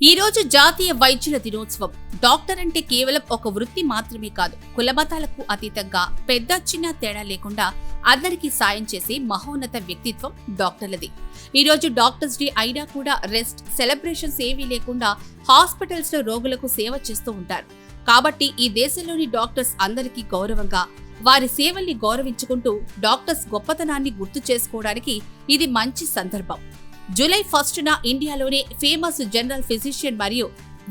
ఈ రోజు జాతీయ వైద్యుల దినోత్సవం. డాక్టర్ అంటే కేవలం ఒక వృత్తి మాత్రమే కాదు, కులమతాలకు అతీతంగా పెద్ద చిన్న తేడా లేకుండా అందరికీ సాయం చేసే మహోన్నత వ్యక్తిత్వం డాక్టర్లది. ఈ రోజు డాక్టర్స్ డే అయినా కూడా రెస్ట్, సెలబ్రేషన్స్ ఏవీ లేకుండా హాస్పిటల్స్ లో రోగులకు సేవ చేస్తూ ఉంటారు. కాబట్టి ఈ దేశంలోని డాక్టర్స్ అందరికీ గౌరవంగా, వారి సేవల్ని గౌరవించుకుంటూ డాక్టర్స్ గొప్పతనాన్ని గుర్తు చేసుకోవడానికి ఇది మంచి సందర్భం. జూలై 1న ఇండియాలోనే ఫేమస్ జనరల్ ఫిజిషియన్ మరియు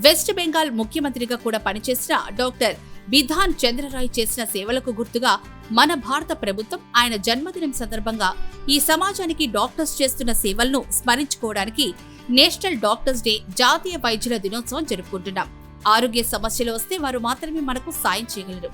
వెస్ట్ బెంగాల్ ముఖ్యమంత్రిగా కూడా పనిచేసిన డాక్టర్ బిధాన్ చంద్రరాయ్ చేసిన సేవలకు గుర్తుగా మన భారత ప్రభుత్వం ఆయన జన్మదినం సందర్భంగా ఈ సమాజానికి డాక్టర్స్ చేస్తున్న సేవలను స్మరించుకోవడానికి నేషనల్ డాక్టర్స్ డే, జాతీయ వైద్యుల దినోత్సవం జరుపుకుంటున్నాం. ఆరోగ్య సమస్యలు వస్తే వారు మాత్రమే మనకు సాయం చేయగలరు.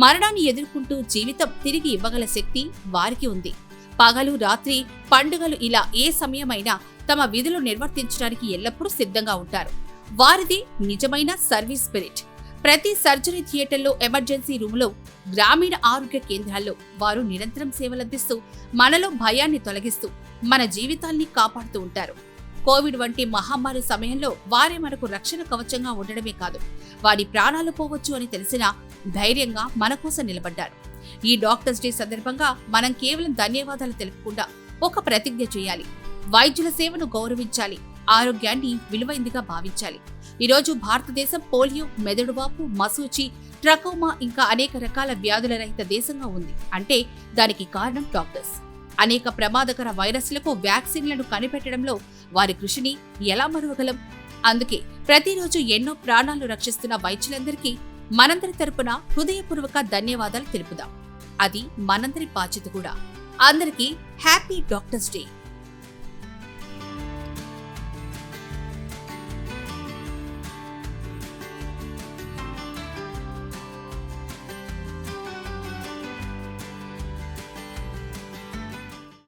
మరణాన్ని ఎదుర్కొంటూ జీవితం తిరిగి ఇవ్వగల శక్తి వారికి ఉంది. పగలు రాత్రి, పండుగలు ఇలా ఏ సమయమైనా తమ విధులు నిర్వర్తించడానికి ఎల్లప్పుడూ సిద్ధంగా ఉంటారు. వారిది నిజమైన సర్వీస్ స్పిరిట్. ప్రతి సర్జరీ థియేటర్లో, ఎమర్జెన్సీ రూమ్లో, గ్రామీణ ఆరోగ్య కేంద్రాల్లో వారు నిరంతరం సేవలందిస్తూ మనలో భయాన్ని తొలగిస్తూ మన జీవితాల్ని కాపాడుతూ ఉంటారు. కోవిడ్ వంటి మహమ్మారి సమయంలో వారే మనకు రక్షణ కవచంగా ఉండడమే కాదు, వారి ప్రాణాలు పోవచ్చు అని తెలిసినా ధైర్యంగా మన కోసం నిలబడ్డారు. ఈ డాక్టర్స్ డే సందర్భంగా మనం కేవలం ధన్యవాదాలు తెలుపకుండా ఒక ప్రతిజ్ఞ చేయాలి. వైద్యుల సేవను గౌరవించాలి, ఆరోగ్యాన్ని విలువైందిగా భావించాలి. ఈరోజు భారతదేశం పోలియో, మెదడువాపు, మసూచి, ట్రకోమా ఇంకా అనేక రకాల వ్యాధుల రహిత దేశంగా ఉంది అంటే దానికి కారణం డాక్టర్స్. అనేక ప్రమాదకర వైరస్లకు వ్యాక్సిన్లను కనిపెట్టడంలో వారి కృషిని ఎలా మరువగలం? అందుకే ప్రతిరోజు ఎన్నో ప్రాణాలు రక్షిస్తున్న వైద్యులందరికీ మనందరి తరపున హృదయపూర్వక ధన్యవాదాలు తెలుపుదాం. అది మనందరి బాధ్యత కూడా. అందరికీ హ్యాపీ డాక్టర్స్ డే.